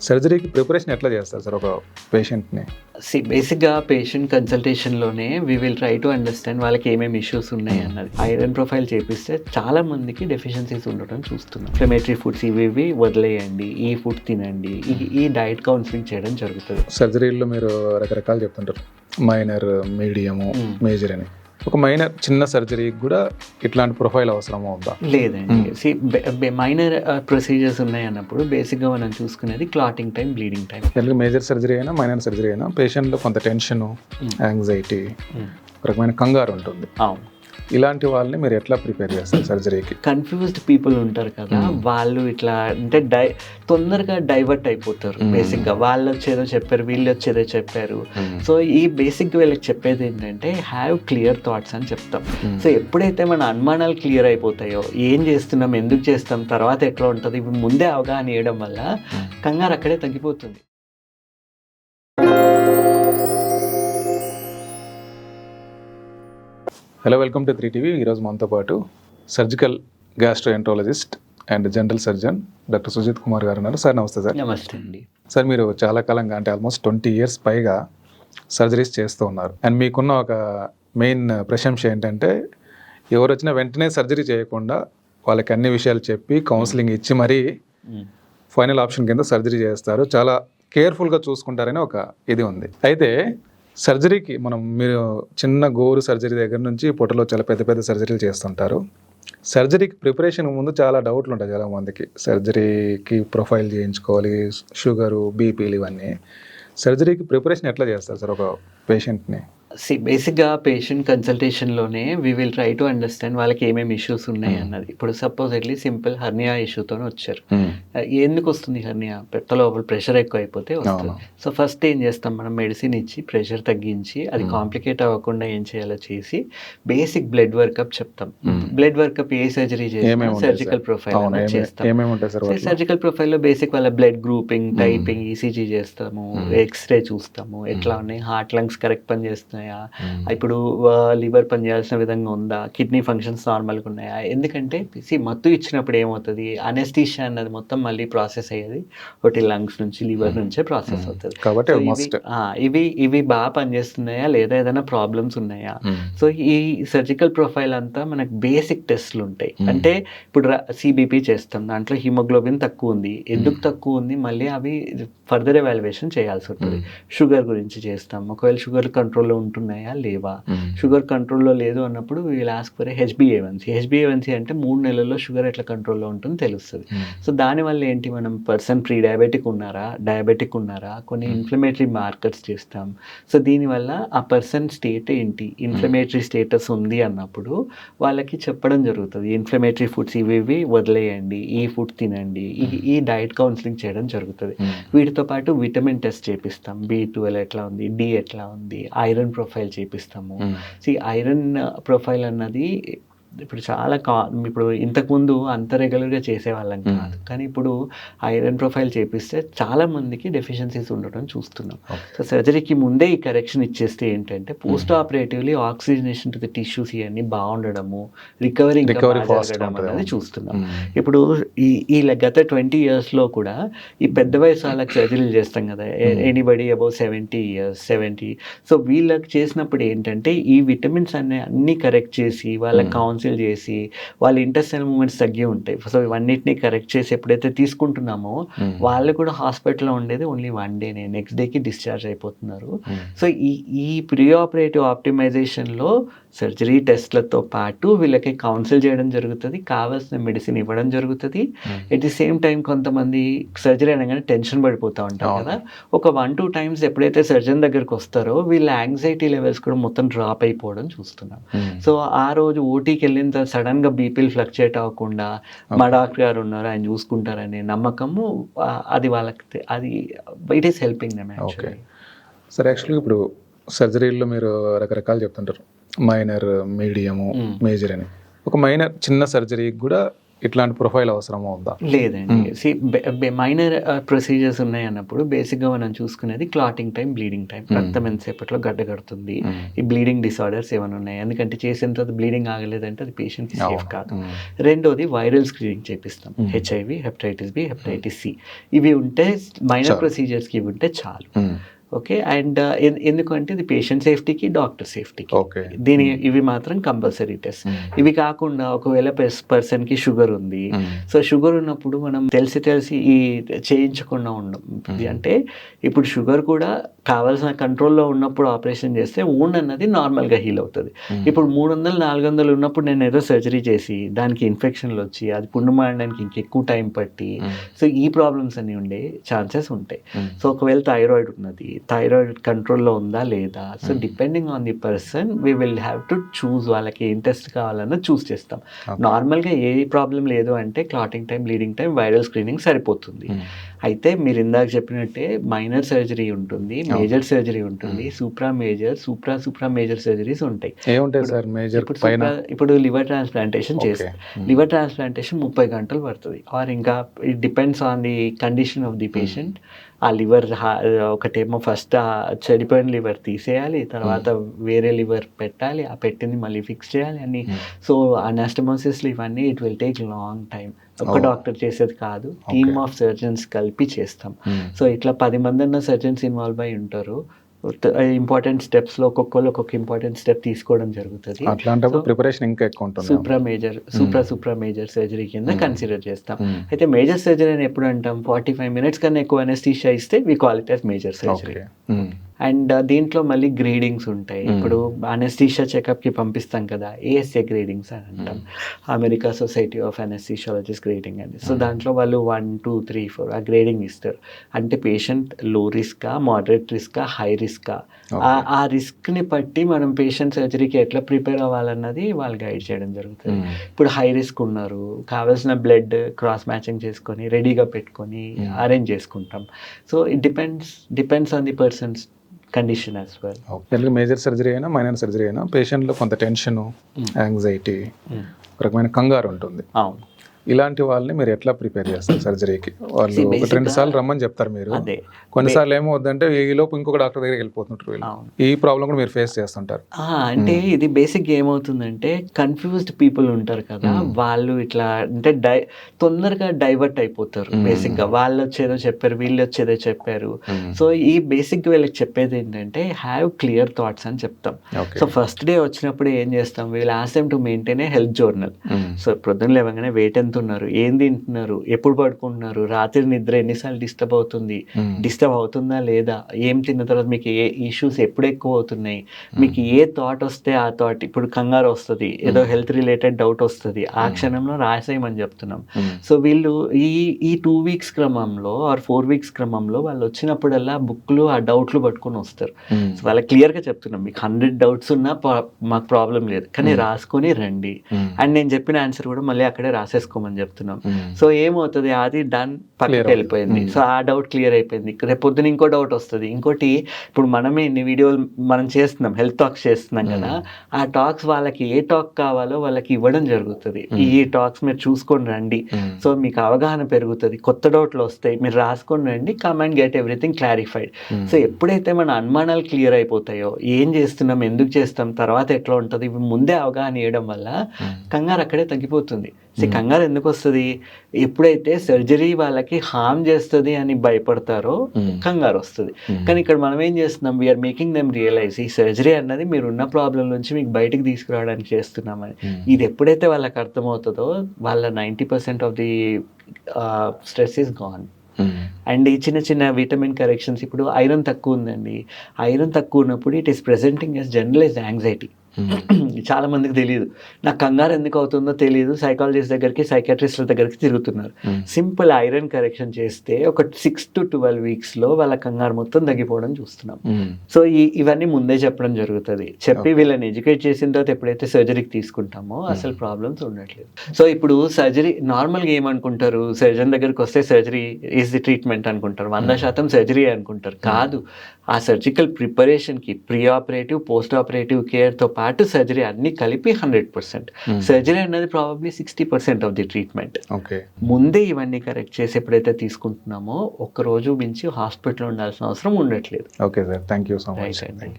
సర్జరీకి ప్రిపరేషన్ ఎట్లా చేస్తారు సార్ ఒక పేషెంట్ని? బేసిక్గా పేషెంట్ కన్సల్టేషన్లోనే we will try to understand వాళ్ళకి ఏమేమి ఇష్యూస్ ఉన్నాయి అన్నది. ఐరన్ ప్రొఫైల్ చేపిస్తే చాలా మందికి డెఫిషియన్సీస్ ఉండటం చూస్తున్నాం. ఇన్ఫ్లమేటరీ ఫుడ్స్ ఇవి వదిలేయండి, ఈ ఫుడ్ తినండి, ఈ డైట్ కౌన్సిలింగ్ చేయడం జరుగుతుంది. సర్జరీలో మీరు రకరకాలు చెప్తుంటారు, మైనర్, మీడియము, మేజర్ అని. ఒక మైనర్ చిన్న సర్జరీకి కూడా ఇట్లాంటి ప్రొఫైల్ అవసరమా ఉందా? లేదండి. మైనర్ ప్రొసీజర్స్ ఉన్నాయి అన్నప్పుడు బేసిక్గా మనం చూసుకునేది clotting time, bleeding time. Major surgery అయినా మైనర్ సర్జరీ అయినా పేషెంట్లో కొంత టెన్షన్, యాంగ్జైటీ, ఒక రకమైన కంగారు ఉంటుంది. అవును. ఇలాంటి వాళ్ళని మీరు ఎట్లా ప్రిపేర్ చేస్తారు సర్జరీకి? కన్ఫ్యూజ్డ్ పీపుల్ ఉంటారు కదా, వాళ్ళు ఇట్లా అంటే తొందరగా డైవర్ట్ అయిపోతారు. బేసిక్గా వాళ్ళు వచ్చేదో చెప్పారు, వీళ్ళు వచ్చేదో చెప్పారు. సో ఈ బేసిక్గా వీళ్ళకి చెప్పేది ఏంటంటే హ్యావ్ క్లియర్ థాట్స్ అని చెప్తాం. సో ఎప్పుడైతే మన అనుమానాలు క్లియర్ అయిపోతాయో, ఏం చేస్తున్నాం, ఎందుకు చేస్తాం, తర్వాత ఎట్లా ఉంటుంది, ఇవి ముందే అవగాహన చేయడం వల్ల కంగారు అక్కడే తగ్గిపోతుంది. Hello, welcome to 3TV. ఈరోజు మనతో పాటు surgical gastroenterologist and general surgeon doctor Sujith Kumar గారు ఉన్నారు. సార్ నమస్తే సార్. నమస్తే అండి. సార్, మీరు చాలా కాలంగా అంటే ఆల్మోస్ట్ 20 years పైగా సర్జరీస్ చేస్తూ ఉన్నారు. అండ్ మీకున్న ఒక మెయిన్ ప్రశంస ఏంటంటే ఎవరు వచ్చినా వెంటనే సర్జరీ చేయకుండా వాళ్ళకి అన్ని విషయాలు చెప్పి కౌన్సిలింగ్ ఇచ్చి మరీ ఫైనల్ ఆప్షన్ కింద సర్జరీ చేస్తారు, చాలా కేర్ఫుల్గా చూసుకుంటారని ఒక ఇది ఉంది. అయితే సర్జరీకి మీరు చిన్న గోరు సర్జరీ దగ్గర నుంచి పొట్టలో చాలా పెద్ద పెద్ద సర్జరీలు చేస్తుంటారు. సర్జరీకి ప్రిపరేషన్ ముందు చాలా డౌట్లు ఉంటాయి చాలా మందికి. సర్జరీకి ప్రొఫైల్ చేయించుకోవాలి, షుగరు, బీపీలు, ఇవన్నీ. సర్జరీకి ప్రిపరేషన్ ఎట్లా చేస్తారు సార్ ఒక పేషెంట్ని? బేసిక్గా పేషెంట్ కన్సల్టేషన్లోనే we will try to understand వాళ్ళకి ఏమేమి ఇష్యూస్ ఉన్నాయి అన్నది. ఇప్పుడు సపోజెట్లీ సింపుల్ హర్నియా ఇష్యూతో వచ్చారు. ఎందుకు వస్తుంది హర్నియా? పెట్టలో ప్రెషర్ ఎక్కువ అయిపోతే వస్తుంది. సో ఫస్ట్ ఏం చేస్తాం, మనం మెడిసిన్ ఇచ్చి ప్రెషర్ తగ్గించి అది కాంప్లికేట్ అవ్వకుండా ఏం చేయాలో చేసి బేసిక్ బ్లడ్ వర్కప్ చెప్తాం. బ్లడ్ వర్కప్ ఏ సర్జరీ చేస్తాం, సర్జికల్ ప్రొఫైల్ చేస్తాం. సర్జికల్ ప్రొఫైల్లో బేసిక్ వాళ్ళ బ్లడ్ గ్రూపింగ్, టైపింగ్, ఈసీజీ చేస్తాము, ఎక్స్రే చూస్తాము, ఎట్లా ఉన్నాయి, హార్ట్ లంగ్స్ కరెక్ట్ పని చేస్తున్నాయా, ఇప్పుడు లివర్ పనిచేయాల్సిన విధంగా ఉందా, కిడ్నీ ఫంక్షన్స్ నార్మల్గా ఉన్నాయా. ఎందుకంటే మత్తు ఇచ్చినప్పుడు ఏమవుతుంది, అనెస్థీషియా అన్నది మొత్తం మళ్ళీ ప్రాసెస్ అయ్యేది ఒకటి లంగ్స్ నుంచి, లివర్ నుంచే ప్రాసెస్ అవుతుంది. కాబట్టి ఇవి బాగా పనిచేస్తున్నాయా లేదా, ఏదైనా ప్రాబ్లమ్స్ ఉన్నాయా. సో ఈ సర్జికల్ ప్రొఫైల్ అంతా మనకు బేసిక్ టెస్ట్లు ఉంటాయి. అంటే ఇప్పుడు సిబిపి చేస్తాం, దాంట్లో హిమోగ్లోబిన్ తక్కువ ఉంది, ఎందుకు తక్కువ ఉంది, మళ్ళీ అవి ఫర్దర్ ఎవాల్యుయేషన్ చేయాల్సి ఉంటుంది. షుగర్ గురించి చేస్తాం, ఒకవేళ షుగర్ కంట్రోల్లో ఉంటున్నాయా లేవా. షుగర్ కంట్రోల్లో లేదు అన్నప్పుడు వీల్ ఆస్క్ ఫర్ హెచ్బిఏవన్సీ. హెచ్బిఏవన్సీ అంటే 3 నెలల్లో షుగర్ ఎట్లా కంట్రోల్లో ఉంటుందో తెలుస్తుంది. సో దానివల్ల ఏంటి, మనం పర్సన్ ప్రీ డయాబెటిక్ ఉన్నారా, డయాబెటిక్ ఉన్నారా, కొన్ని ఇన్ఫ్లమేటరీ మార్కర్స్ చేస్తాం. సో దీనివల్ల ఆ పర్సన్ స్టేట్ ఏంటి, ఇన్ఫ్లమేటరీ స్టేటస్ ఉంది అన్నప్పుడు వాళ్ళకి చెప్పడం జరుగుతుంది. ఇన్ఫ్లమేటరీ ఫుడ్స్ ఇవి వదిలేయండి, ఈ ఫుడ్ తినండి, ఈ డైట్ కౌన్సిలింగ్ చేయడం జరుగుతుంది. వీటితో పాటు విటమిన్ టెస్ట్ చేపిస్తాం, B12 ఎట్లా ఉంది, D ఎట్లా ఉంది, ఐరన్ ప్రొఫైల్ చేపిస్తాము. ఐరన్ ప్రొఫైల్ అన్నది ఇప్పుడు చాలా ఇప్పుడు ఇంతకుముందు అంత రెగ్యులర్గా చేసేవాళ్ళం కాదు, కానీ ఇప్పుడు ఐరన్ ప్రొఫైల్ చేపిస్తే చాలా మందికి డెఫిషియన్సీస్ ఉండటం చూస్తున్నాం. సో సర్జరీకి ముందే ఈ కరెక్షన్ ఇచ్చేస్తే ఏంటంటే post operatively oxygenation to the tissues ఇవన్నీ బాగుండడము, రికవరీ అనేది చూస్తున్నాం. ఇప్పుడు ఈ గత 20 yearsలో కూడా ఈ పెద్ద వయసు వాళ్ళకి సర్జరీలు చేస్తాం కదా, ఎనీబడి అబౌవ్ 70 years 70. సో వీళ్ళకి చేసినప్పుడు ఏంటంటే ఈ విటమిన్స్ అన్నీ కరెక్ట్ చేసి వాళ్ళకి కౌన్సిల్ చేసి వాళ్ళ ఇంటెస్టైనల్ మూమెంట్స్ తగ్గి ఉంటాయి. సో ఇవన్నిటిని కరెక్ట్ చేసి ఎప్పుడైతే తీసుకుంటున్నామో వాళ్ళు కూడా హాస్పిటల్లో ఉండేది ఓన్లీ 1 day, నెక్స్ట్ డేకి డిశ్చార్జ్ అయిపోతున్నారు. సో ఈ ప్రీ ఆపరేటివ్ ఆప్టిమైజేషన్లో సర్జరీ టెస్ట్లతో పాటు వీళ్ళకి కౌన్సిల్ చేయడం జరుగుతుంది, కావాల్సిన మెడిసిన్ ఇవ్వడం జరుగుతుంది. ఎట్ ది సేమ్ టైం కొంతమంది సర్జరీ అనగానే టెన్షన్ పడిపోతూ ఉంటారు కదా, ఒక 1-2 times ఎప్పుడైతే సర్జన్ దగ్గరకు వస్తారో వీళ్ళ యాంగ్జైటీ లెవెల్స్ కూడా మొత్తం డ్రాప్ అయిపోవడం చూస్తున్నాం. సో ఆ రోజు ఓటీకి వెళ్ళిన తర్వాత సడన్గా బీపీలు ఫ్లక్చుయేట్ అవ్వకుండా మా డాక్టర్ గారు ఉన్నారు, ఆయన చూసుకుంటారనే నమ్మకము అది వాళ్ళకి, అది it is helping them actually. Sir, యాక్చువల్గా ఇప్పుడు సర్జరీల్లో మీరు రకరకాలు చెప్తుంటారు, మైనర్, మీడియము, మేజర్ అని. ఒక మైనర్ చిన్న సర్జరీకి కూడా ఇట్లాంటి ప్రొఫైల్ అవసరమో ఉందా? లేదండి. మైనర్ ప్రొసీజర్స్ ఉన్నాయి అన్నప్పుడు బేసిక్గా మనం చూసుకునేది క్లాటింగ్ టైం, బ్లీడింగ్ టైం. రక్తం ఎంతసేపట్లో గడ్డ కడుతుంది, ఈ బ్లీడింగ్ డిసార్డర్స్ ఏమైనా ఉన్నాయి. ఎందుకంటే చేసిన తర్వాత బ్లీడింగ్ ఆగలేదంటే అది పేషెంట్కి సేఫ్ కాదు. రెండోది వైరల్ స్క్రీనింగ్ చేపిస్తాం. HIV, hepatitis B, hepatitis C ఇవి ఉంటే మైనర్ ప్రొసీజర్స్కి ఇవి ఉంటే చాలు. ఓకే. అండ్ ఎందుకంటే ఇది పేషెంట్ సేఫ్టీకి, డాక్టర్ సేఫ్టీకి ఇవి మాత్రం కంపల్సరీ టెస్ట్. ఇవి కాకుండా ఒకవేళ పర్సన్కి షుగర్ ఉంది, సో షుగర్ ఉన్నప్పుడు మనం తెలిసి ఈ చేయించకుండా ఉండం. అంటే ఇప్పుడు షుగర్ కూడా కావాల్సిన కంట్రోల్లో ఉన్నప్పుడు ఆపరేషన్ చేస్తే ఊండ్ అన్నది నార్మల్గా హీల్ అవుతుంది. ఇప్పుడు 300-400 ఉన్నప్పుడు నేను ఏదో సర్జరీ చేసి దానికి ఇన్ఫెక్షన్లు వచ్చి అది పుండు మారడానికి ఇంకెక్కువ టైం పట్టి సో ఈ ప్రాబ్లమ్స్ అన్నీ ఉండే ఛాన్సెస్ ఉంటాయి. సో ఒకవేళ థైరాయిడ్ ఉన్నది, థైరాయిడ్ కంట్రోల్లో ఉందా లేదా, so depending on the person we will have to choose వాళ్ళకి ఏం టెస్ట్ కావాలన్నా చూస్ చేస్తాం. నార్మల్గా ఏ ప్రాబ్లం లేదు అంటే clotting time, bleeding time, viral screening సరిపోతుంది. అయితే మీరు ఇందాక చెప్పినట్టే మైనర్ సర్జరీ ఉంటుంది, మేజర్ సర్జరీ ఉంటుంది, సూప్రా మేజర్ సర్జరీస్ ఉంటాయి. ఇప్పుడు లివర్ ట్రాన్స్ప్లాంటేషన్ చేస్తాం. లివర్ ట్రాన్స్ప్లాంటేషన్ 30 గంటలు పడుతుంది. ఆర్ ఇంకా it depends on the condition of the patient. ఆ లివర్ ఒకటేమో ఫస్ట్ చెడిపోయిన లివర్ తీసేయాలి, తర్వాత వేరే లివర్ పెట్టాలి, ఆ పెట్టింది మళ్ళీ ఫిక్స్ చేయాలి అని. సో అనాస్టమోసిస్లు ఇవన్నీ it will take long time. ఒక డాక్టర్ చేసేది కాదు, టీమ్ ఆఫ్ సర్జన్స్ కలిపి చేస్తాం. సో ఇట్లా 10 మంది అన్న సర్జన్స్ ఇన్వాల్వ్ అయి ఉంటారు. ఇంపార్టెంట్ స్టెప్స్ లో ఒక్కొక్కరు ఒక్కొక్క ఇంపార్టెంట్ స్టెప్ తీసుకోవడం జరుగుతుంది. ప్రిపరేషన్ ఇంకా ఎక్కువ ఉంటుంది. సూప్రా మేజర్ సర్జరీ కింద కన్సిడర్ చేస్తాం. అయితే మేజర్ సర్జరీ అని ఎప్పుడు అంటాం, 45 minutes కన్నా ఎక్కువ అనెస్థీషియా ఇస్తే we call it as major surgery. And దీంట్లో మళ్ళీ గ్రేడింగ్స్ ఉంటాయి. ఇప్పుడు అనెస్థీషియా చెకప్కి పంపిస్తాం కదా, ASA గ్రేడింగ్స్ అని అంటాం, అమెరికా సొసైటీ ఆఫ్ అనెస్థీషియాలజిస్ట్ గ్రేడింగ్ అని. సో దాంట్లో వాళ్ళు 1, 2, 3, 4 ఆ గ్రేడింగ్ ఇస్తారు. అంటే పేషెంట్ లో రిస్కా, మోడరేట్ రిస్కా, హై రిస్కా, ఆ రిస్క్ని బట్టి మనం పేషెంట్ సర్జరీకి ఎట్లా ప్రిపేర్ అవ్వాలన్నది వాళ్ళు గైడ్ చేయడం జరుగుతుంది. ఇప్పుడు హై రిస్క్ ఉన్నారు, కావాల్సిన బ్లడ్ క్రాస్ మ్యాచింగ్ చేసుకొని రెడీగా పెట్టుకొని అరేంజ్ చేసుకుంటాం. So it depends on the persons condition as well. Major surgery అయినా మైనర్ సర్జరీ అయినా పేషెంట్లో కొంత టెన్షన్, యాంగ్జైటీ, ఒక రకమైన కంగారు ఉంటుంది. అవును. ఇలాంటి వాళ్ళని మీరు ఎట్లా ప్రిపేర్ చేస్తారు సర్జరీకి? వాళ్ళు 1-2 సార్లు రమ్మని చెప్తారు మీరు, కొన్నిసార్లు ఏమవుద్దంటే ఈ లోపు ఇంకొక డాక్టర్ దగ్గరికి వెళ్ళిపోతుంటారు. ఈ ప్రాబ్లం కూడా మీరు ఫేస్ చేస్తుంటారు. అంటే ఇది బేసిక్ ఏమవుతుందంటే కన్ఫ్యూజ్డ్ పీపుల్ ఉంటారు కదా, వాళ్ళు ఇట్లా అంటే తొందరగా డైవర్ట్ అయిపోతారు. బేసిక్ గా వాళ్ళు వచ్చేదో చెప్పారు, వీళ్ళు వచ్చేదో చెప్పారు. సో ఈ బేసిక్ వీళ్ళకి చెప్పేది ఏంటంటే హ్యావ్ క్లియర్ థాట్స్ అని చెప్తాం. సో ఫస్ట్ డే వచ్చినప్పుడు ఏం చేస్తాం, వీళ్ళు ask them to maintain a health journal. So పొద్దున్న లేవగానే వెయిట్ ఎంత ఉన్నారు, ఏం తింటున్నారు, ఎప్పుడు పడుకుంటున్నారు, రాత్రి నిద్ర ఎన్నిసార్లు డిస్టర్బ్ అవుతుందా లేదా, ఏం తిన్న తర్వాత మీకు ఏ ఇష్యూస్ ఎప్పుడు ఎక్కువ అవుతున్నాయి, మీకు ఏ థాట్ వస్తే ఆ థాట్, ఇప్పుడు కంగారు వస్తుంది, ఏదో హెల్త్ రిలేటెడ్ డౌట్ వస్తుంది, ఆ క్షణంలో రాసేయమని చెప్తున్నాం. సో వీళ్ళు ఈ 2 weeks క్రమంలో ఆర్ 4 weeks క్రమంలో వాళ్ళు వచ్చినప్పుడల్లా బుక్లు ఆ డౌట్లు పట్టుకొని వస్తారు. సో వాళ్ళకి క్లియర్గా చెప్తున్నాం, మీకు 100 డౌట్స్ ఉన్నా మాకు ప్రాబ్లం లేదు, కానీ రాసుకొని రండి. అండ్ నేను చెప్పిన ఆన్సర్ కూడా మళ్ళీ అక్కడే రాసేసుకోమని చెప్తున్నాం. సో ఏమవుతుంది, అది డన్ పక్కకి వెళ్ళిపోయింది. సో ఆ డౌట్ క్లియర్ అయిపోయింది. రేపు పొద్దున ఇంకో డౌట్ వస్తుంది, ఇంకోటి. ఇప్పుడు మనమే ఇన్ని వీడియోలు మనం చేస్తున్నాం, హెల్త్ టాక్స్ చేస్తున్నాం కదా, ఆ టాక్స్ వాళ్ళకి ఏ టాక్ కావాలో వాళ్ళకి ఇవ్వడం జరుగుతుంది. ఈ టాక్స్ మీరు చూసుకొని రండి, సో మీకు అవగాహన పెరుగుతుంది, కొత్త డౌట్లు వస్తాయి, మీరు రాసుకొని రండి, come and get everything clarified. So ఎప్పుడైతే మన అనుమానాలు క్లియర్ అయిపోతాయో, ఏం చేస్తున్నాం, ఎందుకు చేస్తాం, తర్వాత ఎట్లా ఉంటుంది, ఇవి ముందే అవగాహన ఇవ్వడం వల్ల కంగారు అక్కడే తగ్గిపోతుంది. కంగారు ఎందుకు వస్తుంది, ఎప్పుడైతే సర్జరీ వాళ్ళకి హార్మ్ చేస్తుంది అని భయపడతారో కంగారు వస్తుంది. కానీ ఇక్కడ మనం ఏం చేస్తున్నాం, వీఆర్ మేకింగ్ దెమ్ రియలైజ్ ఈ సర్జరీ అన్నది మీరు ఉన్న ప్రాబ్లం నుంచి మీకు బయటకు తీసుకురావడానికి చేస్తున్నామని. ఇది ఎప్పుడైతే వాళ్ళకి అర్థమవుతుందో వాళ్ళ 90% of the stress is gone. And ఈ చిన్న చిన్న విటమిన్ కరెక్షన్స్, ఇప్పుడు ఐరన్ తక్కువ ఉందండి, ఐరన్ తక్కువ ఉన్నప్పుడు it is presenting as generalised anxiety. చాలా మందికి తెలియదు, నాకు కంగారు ఎందుకు అవుతుందో తెలియదు, సైకాలజిస్ట్ దగ్గరికి, సైకాట్రిస్ట్ల దగ్గరికి తిరుగుతున్నారు. సింపుల్ ఐరన్ కరెక్షన్ చేస్తే ఒక 6 to 12 weeks వాళ్ళ కంగారు మొత్తం తగ్గిపోవడం చూస్తున్నాం. సో ఇవన్నీ ముందే చెప్పడం జరుగుతుంది. చెప్పి వీళ్ళని ఎడ్యుకేట్ చేసిన తర్వాత ఎప్పుడైతే సర్జరీకి తీసుకుంటామో అసలు ప్రాబ్లమ్స్ ఉండట్లేదు. సో ఇప్పుడు సర్జరీ నార్మల్గా ఏమనుకుంటారు, సర్జన్ దగ్గరికి వస్తే సర్జరీ ఈజ్ ది ట్రీట్మెంట్ అనుకుంటారు, 100% సర్జరీ అనుకుంటారు. కాదు, ఆ సర్జికల్ ప్రిపరేషన్కి ప్రీ ఆపరేటివ్ పోస్ట్ ఆపరేటివ్ కేర్తో పాటు సర్జరీ అన్నీ కలిపి 100%. సర్జరీ అనేది probably 60% of the treatment. Okay. ముందే ఇవన్నీ కరెక్ట్ చేసి ఎప్పుడైతే తీసుకుంటున్నామో ఒక్క రోజు మించి హాస్పిటల్ ఉండాల్సిన అవసరం ఉండట్లేదు. Okay sir, thank you so much. Right.